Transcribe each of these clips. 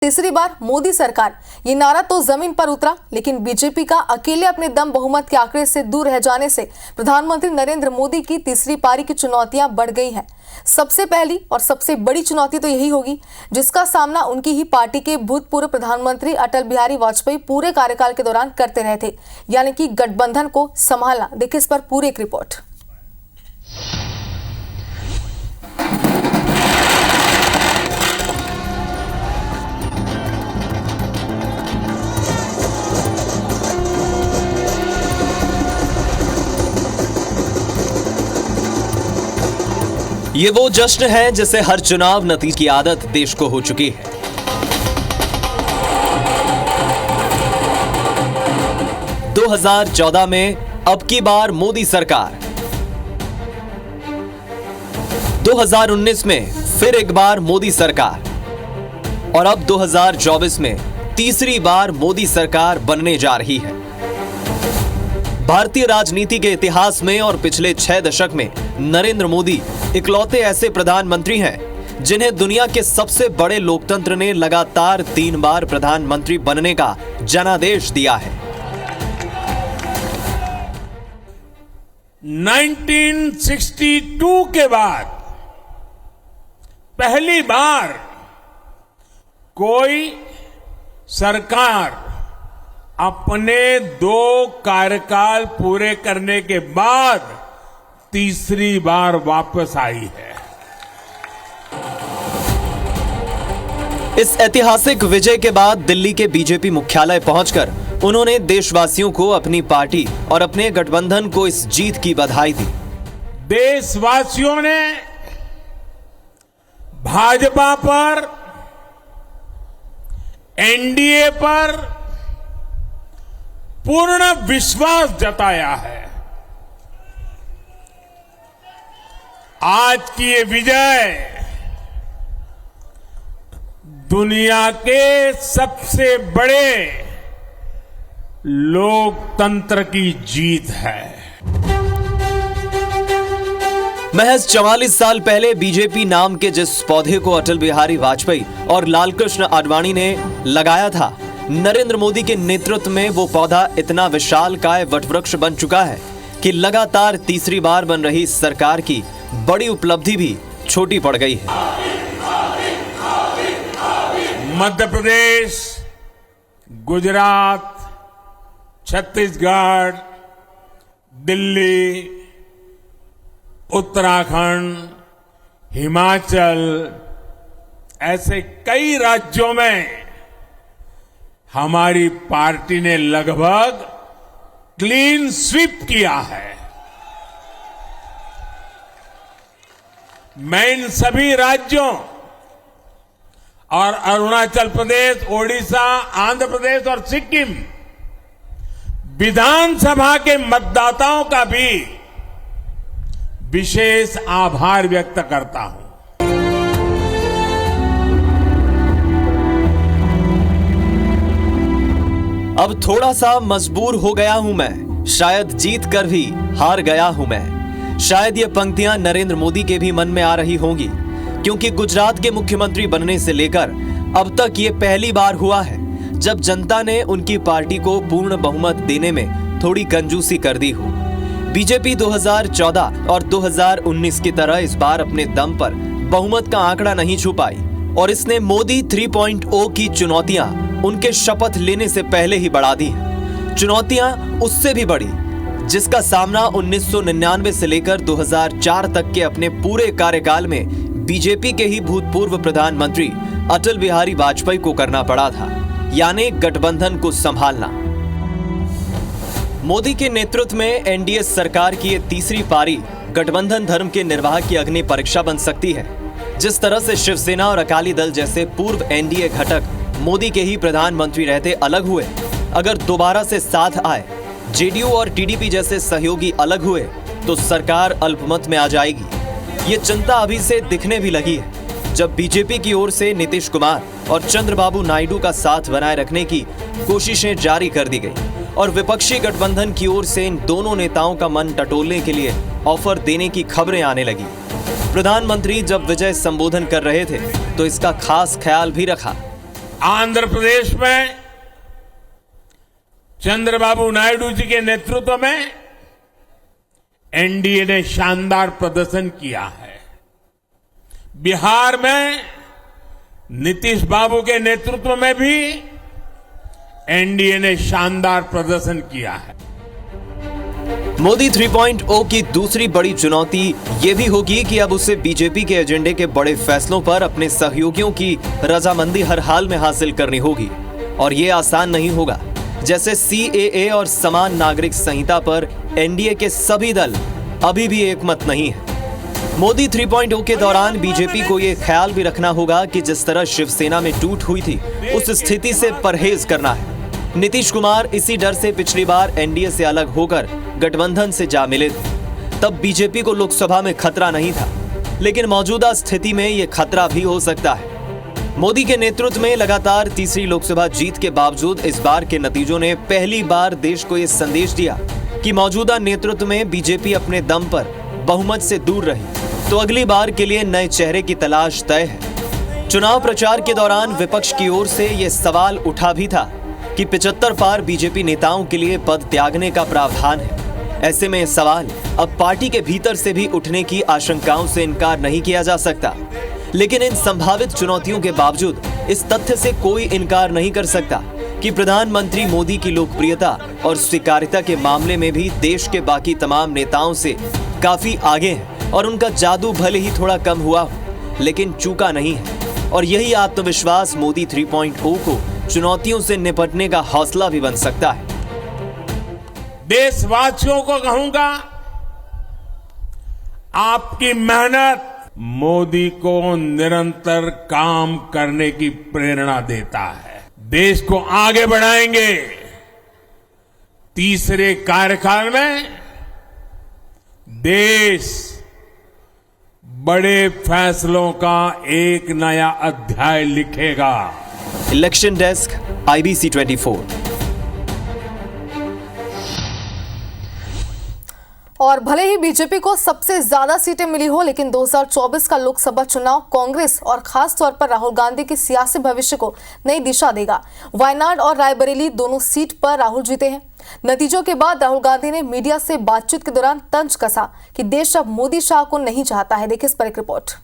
तीसरी बार मोदी सरकार, ये नारा तो जमीन पर उतरा, लेकिन बीजेपी का अकेले अपने दम बहुमत के आंकड़े से दूर रह जाने से प्रधानमंत्री नरेंद्र मोदी की तीसरी पारी की चुनौतियां बढ़ गई हैं। सबसे पहली और सबसे बड़ी चुनौती तो यही होगी जिसका सामना उनकी ही पार्टी के भूतपूर्व प्रधानमंत्री अटल बिहारी वाजपेयी पूरे कार्यकाल के दौरान करते रहे थे, यानी कि गठबंधन को संभालना। देखिए इस पर पूरी एक रिपोर्ट। ये वो जश्न है जिसे हर चुनाव नतीजे की आदत देश को हो चुकी है। – 2014 में अब की बार मोदी सरकार, 2019 में फिर एक बार मोदी सरकार और अब 2024 में तीसरी बार मोदी सरकार बनने जा रही है। भारतीय राजनीति के इतिहास में और पिछले 6 दशक में नरेंद्र मोदी इकलौते ऐसे प्रधानमंत्री हैं जिन्हें दुनिया के सबसे बड़े लोकतंत्र ने लगातार 3 बार प्रधानमंत्री बनने का जनादेश दिया है। 1962 के बाद पहली बार कोई सरकार अपने 2 कार्यकाल पूरे करने के बाद तीसरी बार वापस आई है। इस ऐतिहासिक विजय के बाद दिल्ली के बीजेपी मुख्यालय पहुंचकर उन्होंने देशवासियों को अपनी पार्टी और अपने गठबंधन को इस जीत की बधाई दी। देशवासियों ने भाजपा पर, एनडीए पर पूर्ण विश्वास जताया है। आज की ये विजय दुनिया के सबसे बड़े लोकतंत्र की जीत है। महज 44 साल पहले बीजेपी नाम के जिस पौधे को अटल बिहारी वाजपेयी और लालकृष्ण आडवाणी ने लगाया था, नरेंद्र मोदी के नेतृत्व में वो पौधा इतना विशालकाय वटवृक्ष बन चुका है कि लगातार तीसरी बार बन रही सरकार की बड़ी उपलब्धि भी छोटी पड़ गई है। मध्य प्रदेश, गुजरात, छत्तीसगढ़, दिल्ली, उत्तराखंड, हिमाचल, ऐसे कई राज्यों में हमारी पार्टी ने लगभग क्लीन स्वीप किया है। मैं इन सभी राज्यों और अरुणाचल प्रदेश, ओडिशा, आंध्र प्रदेश और सिक्किम विधानसभा के मतदाताओं का भी विशेष आभार व्यक्त करता हूं। अब थोड़ा सा मजबूर हो गया हूं मैं, शायद जीत कर भी हार गया हूं मैं। शायद ये पंक्तियां नरेंद्र मोदी के भी मन में आ रही होंगी, क्योंकि गुजरात के मुख्यमंत्री बनने से लेकर अब तक ये पहली बार हुआ है जब जनता ने उनकी पार्टी को पूर्ण बहुमत देने में थोड़ी कंजूसी कर दी हो। बीजेपी 2014 और 2019 की तरह इस बार अपने दम पर बहुमत का आंकड़ा नहीं छू पाई और इसने मोदी 3.0 की चुनौतियां उनके शपथ लेने से पहले ही बढ़ा दी हैं। चुनौतियां उससे भी बड़ी, जिसका सामना 1999 से लेकर 2004 तक के अपने पूरे कार्यकाल में बीजेपी के ही भूतपूर्व प्रधानमंत्री अटल बिहारी वाजपेयी को करना पड़ा था, यानी गठबंधन को संभालना। मोदी के नेतृत्व में एनडीए सरकार की ये तीसरी पारी गठबंधन धर्म के निर्वाह की अग्नि परीक्षा बन सकती है। जिस तरह से शिवसेना और अकाली दल जैसे पूर्व एनडीए घटक मोदी के ही प्रधानमंत्री रहते अलग हुए, अगर दोबारा से साथ आए, जेडीयू और टीडीपी जैसे सहयोगी अलग हुए तो सरकार अल्पमत में आ जाएगी। ये चिंता अभी से दिखने भी लगी है, जब बीजेपी की ओर से नीतीश कुमार और चंद्रबाबू नायडू का साथ बनाए रखने की कोशिशें जारी कर दी गई और विपक्षी गठबंधन की ओर से इन दोनों नेताओं का मन टटोलने के लिए ऑफर देने की खबरें आने लगी। प्रधानमंत्री जब विजय संबोधन कर रहे थे तो इसका खास ख्याल भी रखा। आंध्र प्रदेश में चंद्रबाबू नायडू जी के नेतृत्व में एनडीए ने शानदार प्रदर्शन किया है। बिहार में नीतीश बाबू के नेतृत्व में भी एनडीए ने शानदार प्रदर्शन किया है। मोदी 3.0 की दूसरी बड़ी चुनौती ये भी होगी कि अब उसे बीजेपी के एजेंडे के बड़े फैसलों पर अपने सहयोगियों की रजामंदी हर हाल में हासिल करनी होगी और ये आसान नहीं होगा। जैसे सीएए और समान नागरिक संहिता पर एनडीए के सभी दल अभी भी एकमत नहीं है। मोदी 3.0 के दौरान बीजेपी को ये ख्याल भी रखना होगा कि जिस तरह शिवसेना में टूट हुई थी उस स्थिति से परहेज करना है। नीतीश कुमार इसी डर से पिछली बार एनडीए से अलग होकर गठबंधन से जा मिले थे। तब बीजेपी को लोकसभा में खतरा नहीं था, लेकिन मौजूदा स्थिति में यह खतरा भी हो सकता है। मोदी के नेतृत्व में लगातार तीसरी लोकसभा जीत के बावजूद इस बार के नतीजों ने पहली बार देश को यह संदेश दिया कि मौजूदा नेतृत्व में बीजेपी अपने दम पर बहुमत से दूर रही तो अगली बार के लिए नए चेहरे की तलाश तय है। चुनाव प्रचार के दौरान विपक्ष की ओर से यह सवाल उठा भी था कि 75 पार बीजेपी नेताओं के लिए पद त्यागने का प्रावधान है। ऐसे में सवाल अब पार्टी के भीतर से भी उठने की आशंकाओं से इनकार नहीं किया जा सकता। लेकिन इन संभावित चुनौतियों के बावजूद इस तथ्य से कोई इनकार नहीं कर सकता कि प्रधानमंत्री मोदी की लोकप्रियता और स्वीकार्यता के मामले में भी देश के बाकी तमाम नेताओं से काफी आगे हैं और उनका जादू भले ही थोड़ा कम हुआ हो लेकिन चूका नहीं है। और यही आत्मविश्वास मोदी 3.0 को चुनौतियों से निपटने का हौसला भी बन सकता है। देशवासियों को कहूंगा, आपकी मेहनत मोदी को निरंतर काम करने की प्रेरणा देता है। देश को आगे बढ़ाएंगे। तीसरे कार्यकाल में देश बड़े फैसलों का एक नया अध्याय लिखेगा। Election desk, IBC 24। और भले ही बीजेपी को सबसे ज्यादा सीटें मिली हो, लेकिन 2024 का लोकसभा चुनाव कांग्रेस और खास तौर पर राहुल गांधी के सियासी भविष्य को नई दिशा देगा। वायनाड और रायबरेली दोनों सीट पर राहुल जीते हैं। नतीजों के बाद राहुल गांधी ने मीडिया से बातचीत के दौरान तंज कसा कि देश अब मोदी शाह को नहीं चाहता है। देखिए इस पर एक रिपोर्ट।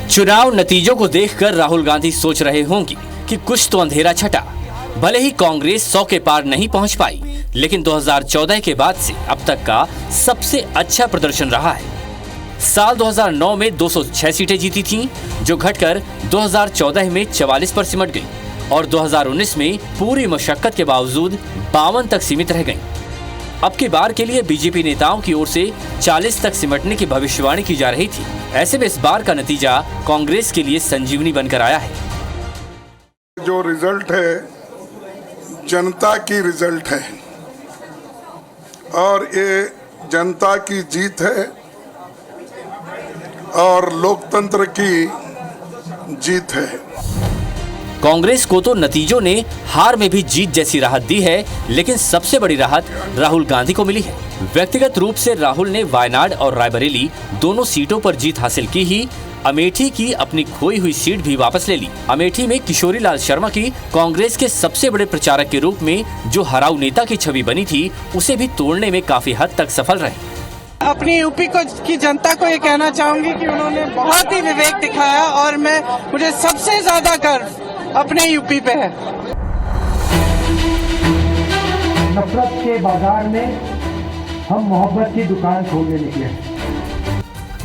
चुनाव नतीजों को देखकर राहुल गांधी सोच रहे होंगे कि कुछ तो अंधेरा छटा। भले ही कांग्रेस 100 के पार नहीं पहुंच पाई, लेकिन 2014 के बाद से अब तक का सबसे अच्छा प्रदर्शन रहा है। साल 2009 में 206 सीटें जीती थीं, जो घटकर 2014 में 44 पर सिमट गई और 2019 में पूरी मशक्कत के बावजूद 52 तक सीमित रह गई। अब की बार के लिए बीजेपी नेताओं की ओर से 40 तक सिमटने की भविष्यवाणी की जा रही थी। ऐसे में इस बार का नतीजा कांग्रेस के लिए संजीवनी बनकर आया है। जो रिजल्ट है जनता की रिजल्ट है और ये जनता की जीत है और लोकतंत्र की जीत है। कांग्रेस को तो नतीजों ने हार में भी जीत जैसी राहत दी है, लेकिन सबसे बड़ी राहत राहुल गांधी को मिली है। व्यक्तिगत रूप से राहुल ने वायनाड और रायबरेली दोनों सीटों पर जीत हासिल की ही अमेठी की अपनी खोई हुई सीट भी वापस ले ली। अमेठी में किशोरी लाल शर्मा की कांग्रेस के सबसे बड़े प्रचारक के रूप में जो हराऊ नेता की छवि बनी थी, उसे भी तोड़ने में काफी हद तक सफल रहे। अपनी यूपी की जनता को ये कहना चाहूंगी कि उन्होंने बहुत ही विवेक दिखाया और मुझे सबसे ज्यादा गर्व अपने यूपी पे है। नफरत के बाजार में हम मोहब्बत की दुकान खोलने निकले।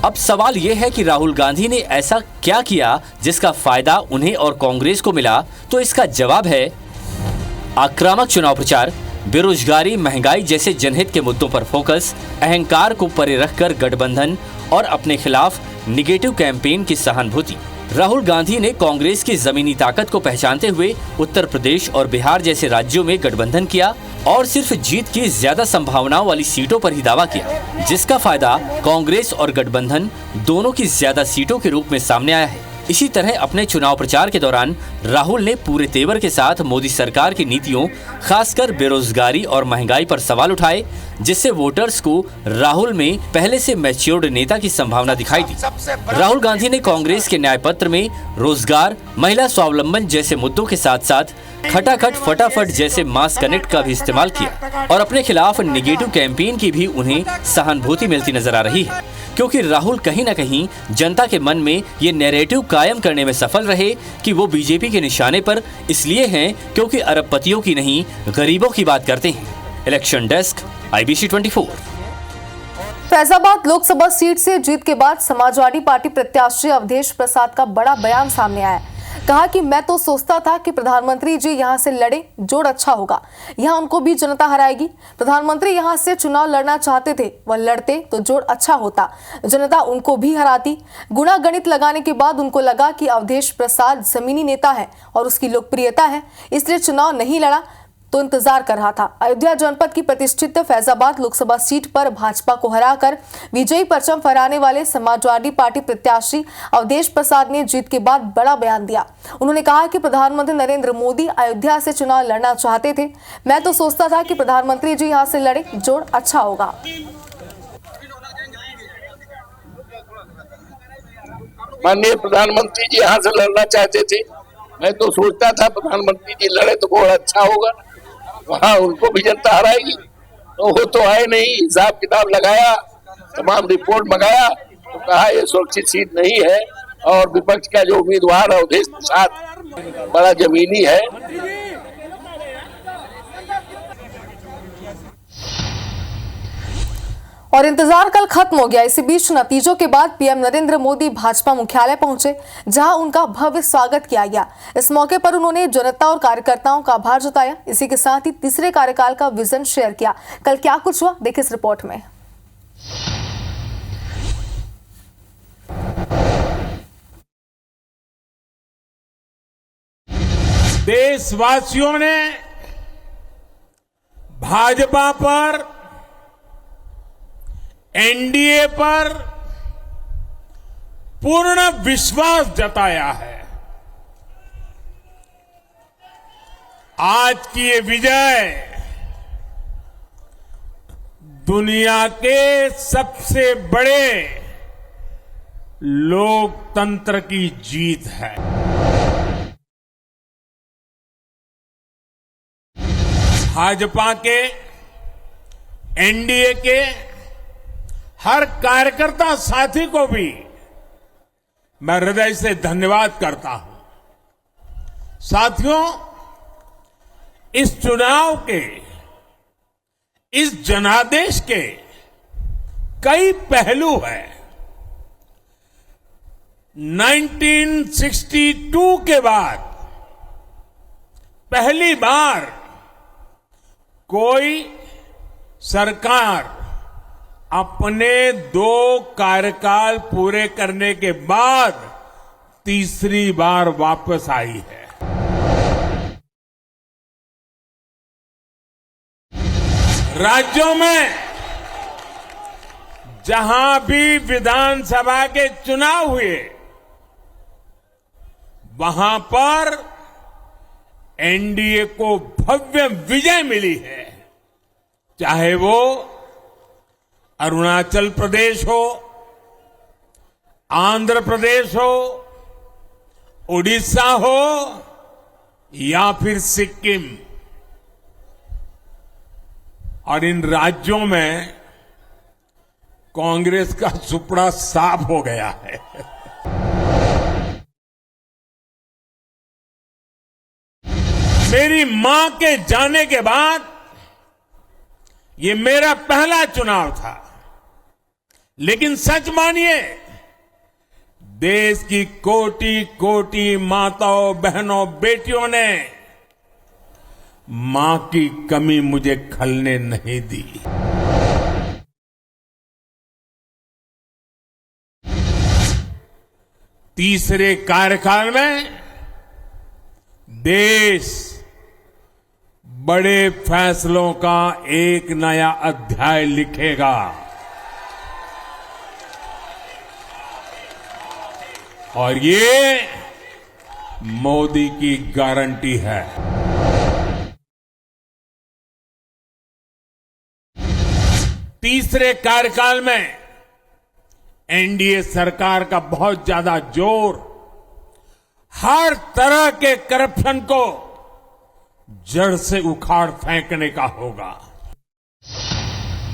अब सवाल ये है कि राहुल गांधी ने ऐसा क्या किया जिसका फायदा उन्हें और कांग्रेस को मिला, तो इसका जवाब है आक्रामक चुनाव प्रचार, बेरोजगारी, महंगाई जैसे जनहित के मुद्दों पर फोकस, अहंकार को परे रखकर गठबंधन और अपने खिलाफ निगेटिव कैंपेन की सहानुभूति। राहुल गांधी ने कांग्रेस की जमीनी ताकत को पहचानते हुए उत्तर प्रदेश और बिहार जैसे राज्यों में गठबंधन किया और सिर्फ जीत की ज्यादा संभावनाओं वाली सीटों पर ही दावा किया, जिसका फायदा कांग्रेस और गठबंधन दोनों की ज्यादा सीटों के रूप में सामने आया है। इसी तरह अपने चुनाव प्रचार के दौरान राहुल ने पूरे तेवर के साथ मोदी सरकार की नीतियों, खासकर बेरोजगारी और महंगाई पर सवाल उठाए, जिससे वोटर्स को राहुल में पहले से मैच्योर्ड नेता की संभावना दिखाई दी। राहुल गांधी ने कांग्रेस के न्याय पत्र में रोजगार, महिला स्वावलंबन जैसे मुद्दों के साथ साथ खटाखट फटाफट जैसे मास कनेक्ट का भी इस्तेमाल किया और अपने खिलाफ नेगेटिव कैंपेन की भी उन्हें सहानुभूति मिलती नजर आ रही है, क्योंकि राहुल कहीं न कहीं जनता के मन में ये नैरेटिव कायम करने में सफल रहे कि वो बीजेपी के निशाने पर इसलिए हैं क्योंकि अरबपतियों की नहीं, गरीबों की बात करते हैं। Election desk, IBC 24। Faizabad Lok Sabha seat से जीत के बाद समाजवादी पार्टी प्रत्याशी अवधेश प्रसाद का बड़ा बयान सामने आया। कहा कि मैं तो सोचता था कि प्रधानमंत्री जी यहां से लड़े, जोड़ अच्छा होगा, यहां उनको भी जनता हराएगी। प्रधानमंत्री यहां से चुनाव लड़ना चाहते थे, वह लड़ते तो जोड़ अच्छा होता, जनता उनको भी हराती। गुणा गणित लगाने के बाद उनको लगा कि अवधेश प्रसाद जमीनी नेता है और उसकी लोकप्रियता है, इसलिए चुनाव नहीं लड़ा तो इंतजार कर रहा था। अयोध्या जनपद की प्रतिष्ठित फैजाबाद लोकसभा सीट पर भाजपा को हराकर विजयी परचम फहराने वाले समाजवादी पार्टी प्रत्याशी अवधेश प्रसाद ने जीत के बाद बड़ा बयान दिया। उन्होंने कहा कि प्रधानमंत्री नरेंद्र मोदी अयोध्या से चुनाव लड़ना चाहते थे, मैं तो सोचता था कि प्रधानमंत्री जी यहां से लड़े, जोड़ अच्छा होगा। माननीय प्रधानमंत्री जी यहाँ से लड़ना चाहते थे, मैं तो सोचता था प्रधानमंत्री जी लड़े तो बहुत अच्छा होगा, वहाँ उनको भी जनता हराएगी। तो वो तो आए नहीं, हिसाब किताब लगाया, तमाम रिपोर्ट मंगाया तो कहा ये सुरक्षित सीट नहीं है और विपक्ष का जो उम्मीदवार है अवधेश प्रसाद बड़ा जमीनी है। और इंतजार कल खत्म हो गया। इसी बीच नतीजों के बाद पीएम नरेंद्र मोदी भाजपा मुख्यालय पहुंचे, जहां उनका भव्य स्वागत किया गया। इस मौके पर उन्होंने जनता और कार्यकर्ताओं का आभार जताया। इसी के साथ ही तीसरे कार्यकाल का विजन शेयर किया। कल क्या कुछ हुआ, देखिए इस रिपोर्ट में। देशवासियों ने भाजपा पर, एनडीए पर पूर्ण विश्वास जताया है। आज की ये विजय दुनिया के सबसे बड़े लोकतंत्र की जीत है। भाजपा के, एनडीए के हर कार्यकर्ता साथी को भी मैं हृदय से धन्यवाद करता हूं। साथियों, इस चुनाव के, इस जनादेश के कई पहलू हैं। 1962 के बाद पहली बार कोई सरकार अपने 2 कार्यकाल पूरे करने के बाद तीसरी बार वापस आई है। राज्यों में जहां भी विधानसभा के चुनाव हुए, वहां पर एनडीए को भव्य विजय मिली है। चाहे वो अरुणाचल प्रदेश हो, आंध्र प्रदेश हो, उड़ीसा हो या फिर सिक्किम। और इन राज्यों में कांग्रेस का सुपड़ा साफ हो गया है। मेरी मां के जाने के बाद ये मेरा पहला चुनाव था, लेकिन सच मानिए, देश की कोटि कोटि माताओं, बहनों, बेटियों ने मां की कमी मुझे खलने नहीं दी। तीसरे कार्यकाल में देश बड़े फैसलों का एक नया अध्याय लिखेगा। और ये मोदी की गारंटी है। तीसरे कार्यकाल में एनडीए सरकार का बहुत ज्यादा जोर हर तरह के करप्शन को जड़ से उखाड़ फेंकने का होगा।